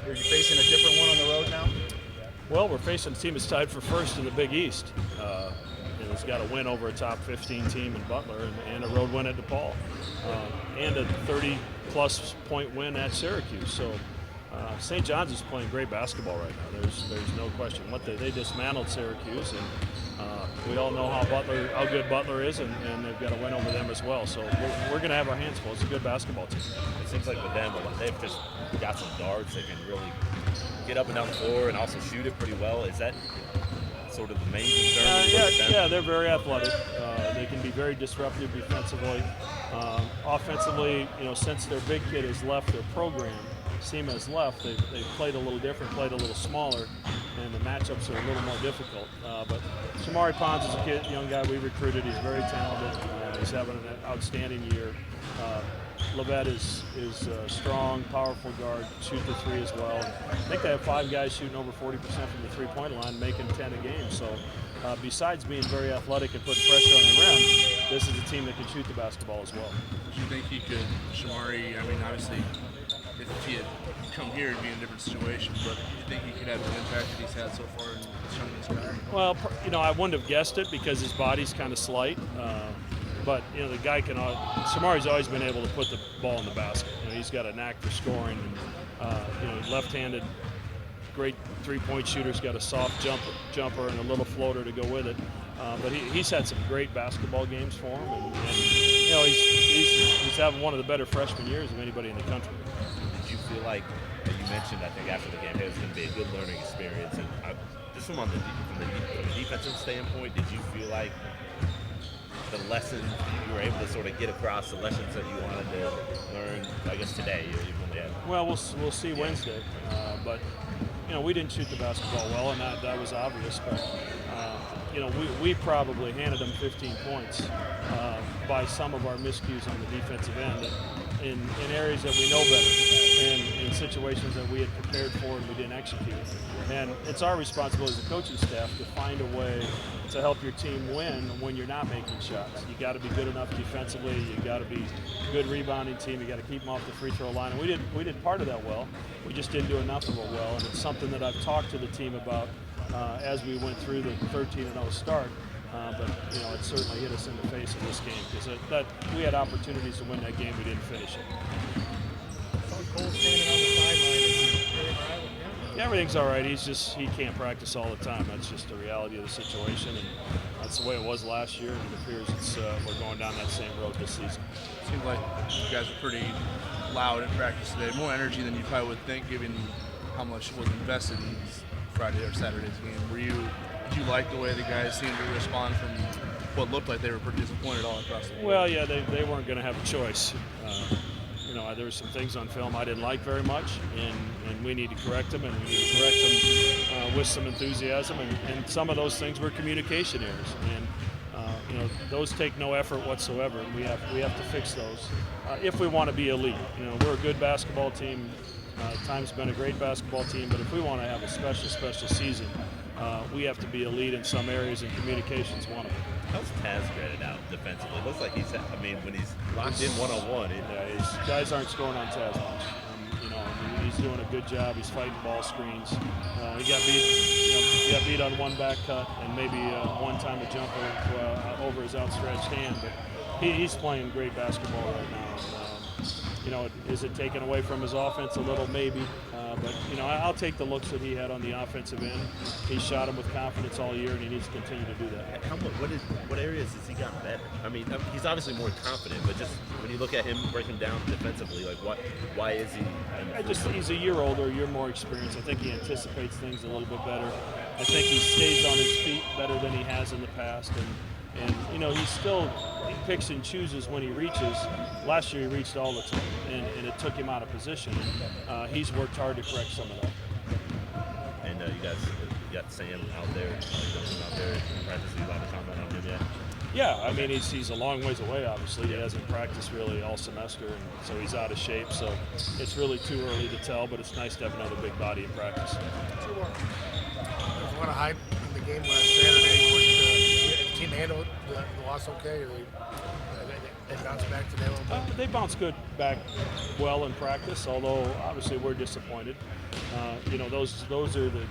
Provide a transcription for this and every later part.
Are you facing a different one on the road now? Well, we're facing a team that's tied for first in the Big East. And it's got a win over a top 15 team in Butler and a road win at DePaul, and a 30-plus point win at Syracuse. So St. John's is playing great basketball right now. There's no question. They dismantled Syracuse, and we all know how good Butler is, and they've got a win over them as well. So we're going to have our hands full. It's a good basketball team. It seems like with them, they've just got some guards that can really get up and down the floor and also shoot it pretty well. Is that sort of the main concern? Yeah, they're very athletic. They can be very disruptive defensively. Offensively, since their big kid has left their program, Seema has left, they've played a little different, played a little smaller, and the matchups are a little more difficult. But Shamari Pons is a young guy we recruited. He's very talented. He's having an outstanding year. Levette is a strong, powerful guard, shoot the three as well. I think they have 5 guys shooting over 40% from the three-point line, making 10 a game. So besides being very athletic and putting pressure on the rim, this is a team that can shoot the basketball as well. Do you think he could, Shamari, obviously, if he had come here, it'd be a different situation, but do you think he could have the impact that he's had so far in showing his career? Well, I wouldn't have guessed it because his body's kind of slight. But the guy can. Shamari's always been able to put the ball in the basket. He's got a knack for scoring, and left-handed, great three-point shooter. He's got a soft jumper and a little floater to go with it. But he's had some great basketball games for him, and he's having one of the better freshman years of anybody in the country. Did you feel like you mentioned? I think after the game, it was going to be a good learning experience, and just from the defensive standpoint, did you feel like the lessons you were able to sort of get across, the lessons that you wanted to learn, I guess today? Well, we'll see Wednesday, but we didn't shoot the basketball well, and that was obvious. But we probably handed them 15 points by some of our miscues on the defensive end in areas that we know better, and in situations that we had prepared for and we didn't execute. And it's our responsibility as a coaching staff to find a way to help your team win when you're not making shots. You got to be good enough defensively. You got to be a good rebounding team. You got to keep them off the free throw line. And we did part of that well. We just didn't do enough of it well. And it's something that I've talked to the team about as we went through the 13-0 start. But it certainly hit us in the face in this game because we had opportunities to win that game. We didn't finish it. Cole standing on the sideline. Yeah, everything's all right. He can't practice all the time. That's just the reality of the situation, and that's the way it was last year. And it appears we're going down that same road this season. Seems like you guys are pretty loud in practice today. More energy than you probably would think, given how much was invested in Friday or Saturday's game. Did you like the way the guys seemed to respond from what looked like they were pretty disappointed all across the board? Well, yeah, they weren't going to have a choice. There were some things on film I didn't like very much, and we need to correct them, and we need to correct them with some enthusiasm. And some of those things were communication errors, and those take no effort whatsoever. And we have to fix those if we want to be elite. We're a good basketball team. Time's been a great basketball team, but if we want to have a special season, we have to be elite in some areas, and communication's one of them. How's Taz graded out defensively? It looks like when he's locked in one-on-one. His guys aren't scoring on Taz much. He's doing a good job. He's fighting ball screens. He got beat on one back cut and maybe one time a jumper over his outstretched hand. But he's playing great basketball right now. Is it taken away from his offense a little? Maybe. But I'll take the looks that he had on the offensive end. He shot him with confidence all year, and he needs to continue to do that. What areas has he gotten better? He's obviously more confident, but just when you look at him breaking down defensively, why is he? He's a year older, a year more experienced. I think he anticipates things a little bit better. I think he stays on his feet better than he has in the past, and he picks and chooses when he reaches. Last year he reached all the time, and it took him out of position. He's worked hard to correct some of that. And you got Sam out there, in practice. You want to comment on him yet? Yeah, he's a long ways away, obviously. He hasn't practiced really all semester, and so he's out of shape. So it's really too early to tell, but it's nice to have another big body in practice. There's a lot of hype in the game last Saturday. Did the team handle the loss okay? They bounced back today a little bit. They bounced good back well in practice, although obviously we're disappointed. Those are the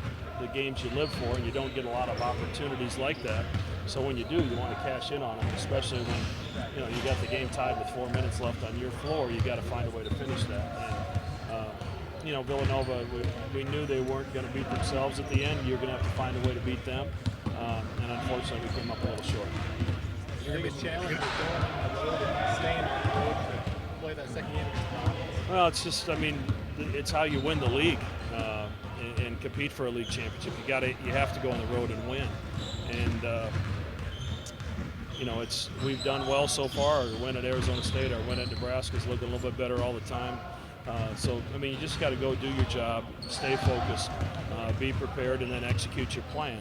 games you live for, and you don't get a lot of opportunities like that. So when you do, you want to cash in on them, especially when you got the game tied with 4 minutes left on your floor. You got to find a way to finish that. And Villanova, we knew they weren't going to beat themselves at the end. You're going to have to find a way to beat them, and unfortunately we came up a little short. You're going to be challenged with going on the road and staying on the road to play that second game against Providence. Well, it's just, it's how you win the league and compete for a league championship. You have to go on the road and win. And we've done well so far. Our win at Arizona State, our win at Nebraska is looking a little bit better all the time. You just got to go do your job, stay focused, be prepared, and then execute your plan.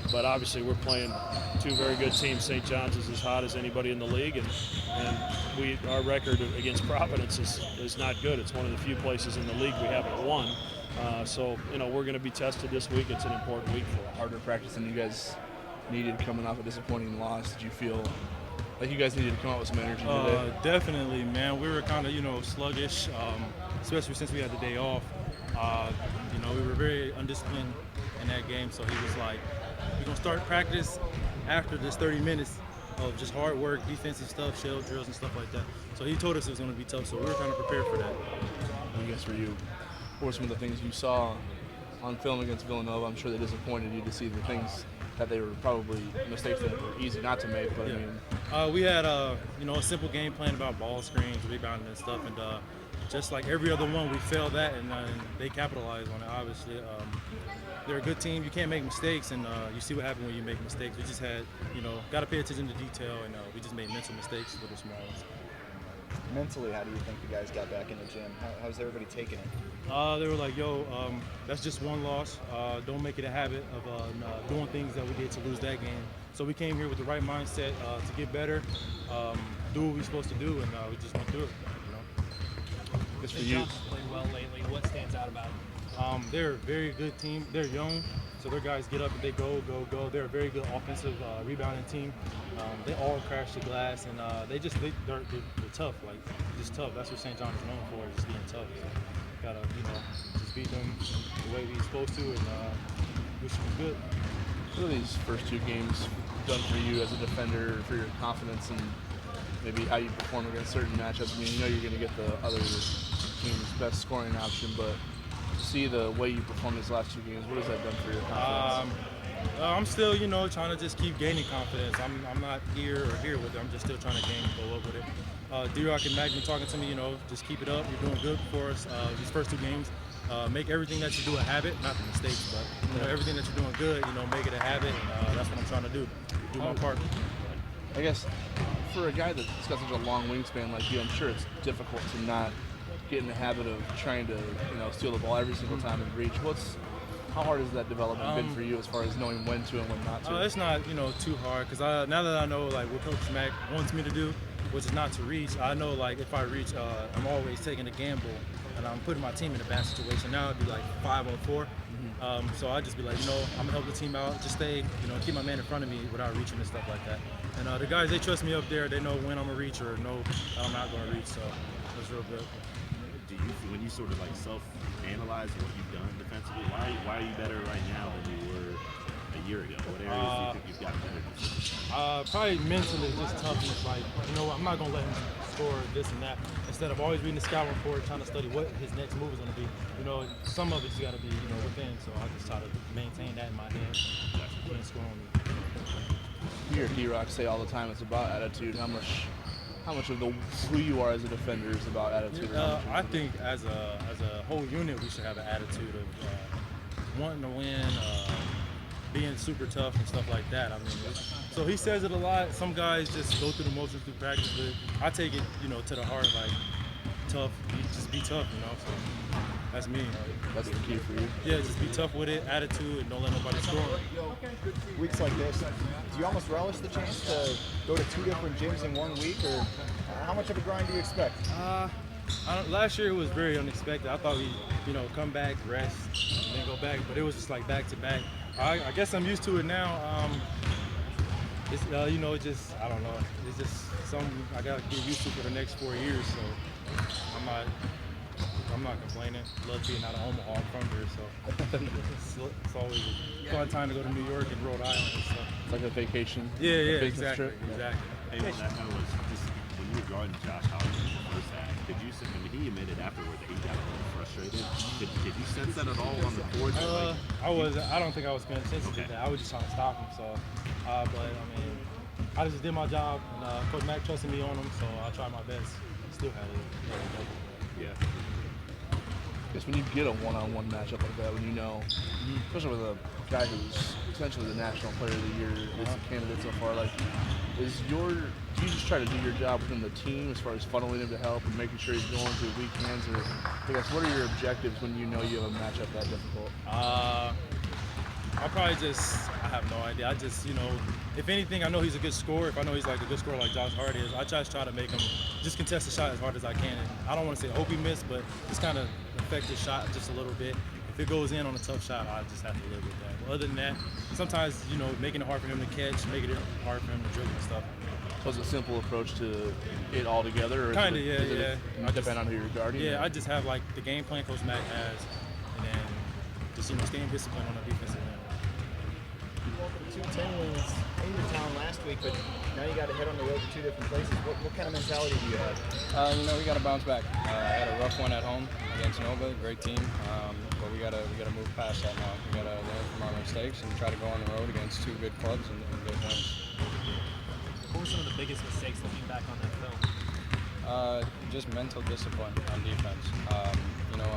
But obviously we're playing two very good teams. St. John's is as hot as anybody in the league, and our record against Providence is not good. It's one of the few places in the league we haven't won. We're going to be tested this week. It's an important week for us. Harder practice than you guys needed coming off a disappointing loss. Did you feel like you guys needed to come out with some energy today? Definitely, man. We were kind of, sluggish, especially since we had the day off. We were very undisciplined in that game, so he was like, we're going to start practice after this 30 minutes of just hard work, defensive stuff, shell drills and stuff like that. So he told us it was going to be tough, so we were kind of prepared for that. I guess for you, what were some of the things you saw on film against Villanova? I'm sure they disappointed you to see the things that they were probably mistakes that were easy not to make, but yeah. We had a simple game plan about ball screens, rebounding and stuff, and just like every other one, we failed that, and they capitalized on it, obviously. They're a good team. You can't make mistakes, and you see what happened when you make mistakes. We just had, got to pay attention to detail, and we just made mental mistakes, little small ones. Mentally, how do you think the guys got back in the gym? How's everybody taking it? They were like, that's just one loss. Don't make it a habit of doing things that we did to lose that game. So we came here with the right mindset to get better, do what we're supposed to do, and we just went through it. It's for The you. John's played well lately. What stands out about them? They're a very good team. They're young, so their guys get up and they go. They're a very good offensive rebounding team. They all crash the glass, and they're tough, just tough. That's what St. John is known for, just being tough. So gotta, just beat them the way we're supposed to, and we should be good. What are these first two games done for you as a defender, for your confidence, and maybe how you perform against certain matchups? You're going to get the other team's best scoring option, but to see the way you perform these last two games, what has that done for your confidence? I'm still, trying to just keep gaining confidence. I'm not here or here with it. I'm just still trying to go up with it. D-Rock and Mac been talking to me, just keep it up. You're doing good for us these first two games. Make everything that you do a habit, not the mistakes, but everything that you're doing good, make it a habit, and that's what I'm trying to do my part. I guess for a guy that's got such a long wingspan like you, I'm sure it's difficult to not get in the habit of trying to, steal the ball every single time and reach. How hard has that development been for you as far as knowing when to and when not to? It's not, too hard, because now that I know what Coach Mack wants me to do, which is not to reach, I know if I reach, I'm always taking a gamble, and I'm putting my team in a bad situation. Now it'd be 5-on-4. So I'd just be I'm gonna help the team out, just stay, keep my man in front of me without reaching and stuff like that. And the guys, they trust me up there. They know when I'm gonna reach or know I'm not gonna reach. So that's real good. Do you, when you sort of self-analyze what you've done defensively, why are you better right now than you were a year ago? What areas do you think you've gotten better? Probably mentally, just toughness. I'm not gonna let him score this and that. Instead of always reading the scout report, trying to study what his next move is gonna be. Some of it's gotta be, within. So I just try to maintain that in my head. He can't score on me. You hear D-Rock say all the time it's about attitude. How much of who you are as a defender is about attitude? I think as a whole unit, we should have an attitude of wanting to win, being super tough and stuff like that. So he says it a lot. Some guys just go through the motions through practice, but I take it, to the heart, tough. Just be tough, So that's me. That's the key for you. Yeah, just be tough with it, attitude, and don't let nobody score. Weeks like this, do you almost relish the chance to go to 2 different gyms in 1 week, or how much of a grind do you expect? Last year it was very unexpected. I thought we'd, come back, rest, and then go back, but it was just back to back. I guess I'm used to it now. It's just I don't know. It's just something I gotta get used to for the next 4 years. So I'm not complaining. Love being out of Omaha. I'm from here, so it's always a fun time to go to New York and Rhode Island and stuff. It's like a vacation. Yeah, business exactly, trip. exactly. Hey, when that kind of was just when you were guarding Josh Howard in the first half, did you? I mean, he admitted afterward that he got a little frustrated. Did you sense that at all on the court? I don't think I was paying attention to that. I was just trying to stop him. So, but I mean, I just did my job, and Coach Mack trusted me on him, so I tried my best. Still had it. Yeah. I guess when you get a one-on-one matchup like that, when you know, especially with a guy who's essentially the National Player of the Year, is a candidate so far, like, do you just try to do your job within the team as far as funneling him to help and making sure he's going through weak hands, or I guess what are your objectives when you know you have a matchup that difficult? I'll probably I have no idea. I just, if anything, I know he's a good scorer. If I know he's like a good scorer like Josh Hart is, I just try to make him just contest the shot as hard as I can. And I don't want to say hope he missed, but just kind of affect his shot just a little bit. If it goes in on a tough shot, I just have to live with that. But other than that, sometimes, making it hard for him to catch, making it hard for him to dribble and stuff. So it's a simple approach to it all together? Kind of, yeah. Depend on who you're guarding? Yeah, I just have like the game plan Coach Mack has, and then just staying disciplined on the defensive end. You welcome 2-10 wins in your town last week, but now you got to head on the road to 2 different places. What kind of mentality do you have? We got to bounce back. I had a rough one at home against Nova, great team, but we got to move past that now. We got to learn from our mistakes and try to go on the road against 2 good clubs and get wins. What were some of the biggest mistakes looking back on that film? Just mental discipline on defense.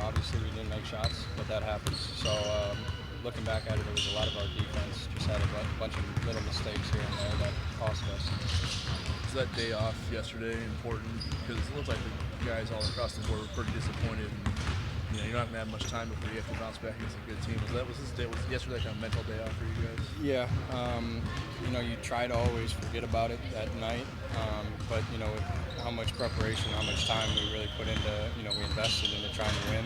Obviously we didn't make shots, but that happens. So looking back at it, was a lot of our defense just had a bunch of little mistakes here and there that cost us. Was that day off yesterday important? Because it looks like the guys all across the board were pretty disappointed. And, you're not going to have much time before you have to bounce back against a good team. Was yesterday kind of mental day off for you guys? Yeah. You try to always forget about it at night, but with how much preparation, how much time we really put into, we invested into trying to win.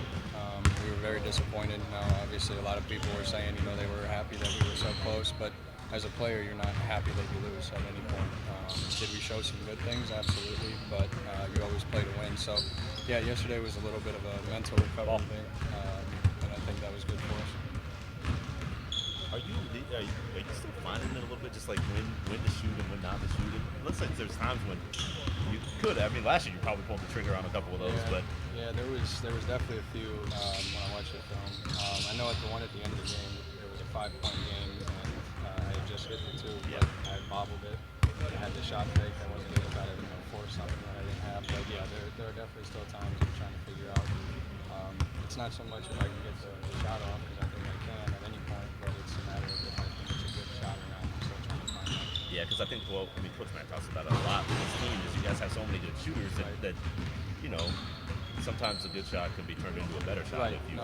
We were very disappointed. Now, obviously, a lot of people were saying, they were happy that we were so close, but as a player, you're not happy that you lose at any point. Did we show some good things? Absolutely, but you always play to win. So, yeah, yesterday was a little bit of a mental recovery thing, and I think that was good for us. Are you still finding it a little bit, just like when to shoot and when not to shoot? It looks like there's times when you could. I mean, last year you probably pulled the trigger on a couple of those, but there was definitely a few when I watched the film. I know at the one at the end of the game, it was a 5-point game, and I had just hit the 2, but I had bobbled it. I had the shot fake. I wasn't able to force something that I didn't have. But yeah, there are definitely still times I'm trying to figure out. It's not so much if I can get the shot off, because I think I can at any point, but it's a matter of if I think it's a good shot or not. I'm still trying to find that. yeah, because I think Coach Matt talks about it a lot with his team. Is you guys have so many good shooters that sometimes a good shot can be turned into a better shot if you're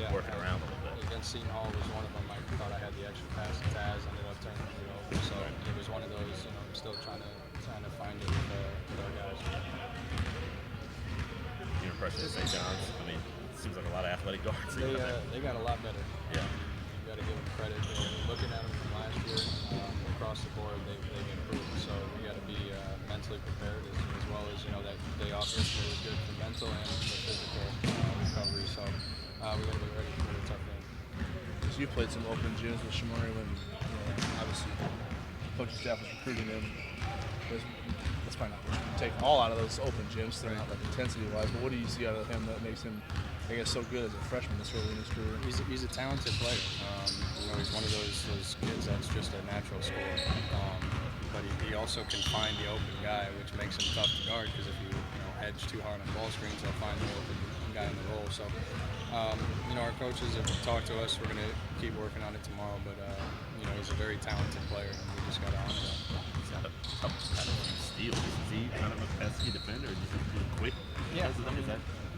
working around a little bit. Against Seton Hall was one of them. I thought I had the extra pass to Taz, ended up turning it over. So it was one of those. I'm still trying to find it with our guys. Your impression of St. John's? I mean, it seems like a lot of athletic guards. They got a lot better. Yeah. You got to give them credit. Looking at them from last year, across the board, they've improved. So we got to be mentally prepared as well as that day off yesterday was good for mental and for physical recovery. So we got to be ready for a tough game. So you played some open gyms with Shamari when obviously coaching staff was recruiting him. That's probably not taking all out of those open gyms. They're not like intensity-wise. But what do you see out of him that makes him, I guess, so good as a freshman this early in his career? He's a talented player. He's one of those kids that's just a natural scorer. But he also can find the open guy, which makes him tough to guard. Because if you hedge too hard on ball screens, he'll find the open guy in the roll. So, our coaches have talked to us. We're going to keep working on it tomorrow. But he's a very talented player, and we just got to honor that. He's got a couple kind of steals. Is he kind of a pesky defender? Or is he quick? Yeah,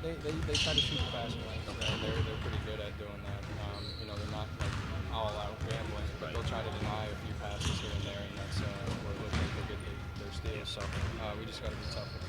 they try to shoot the fast ones. They're pretty good at doing that. They're not like all out gambling, but they'll try to deny a few passes here and there, and that's where it looks like they get their steals. So we just got to be tough with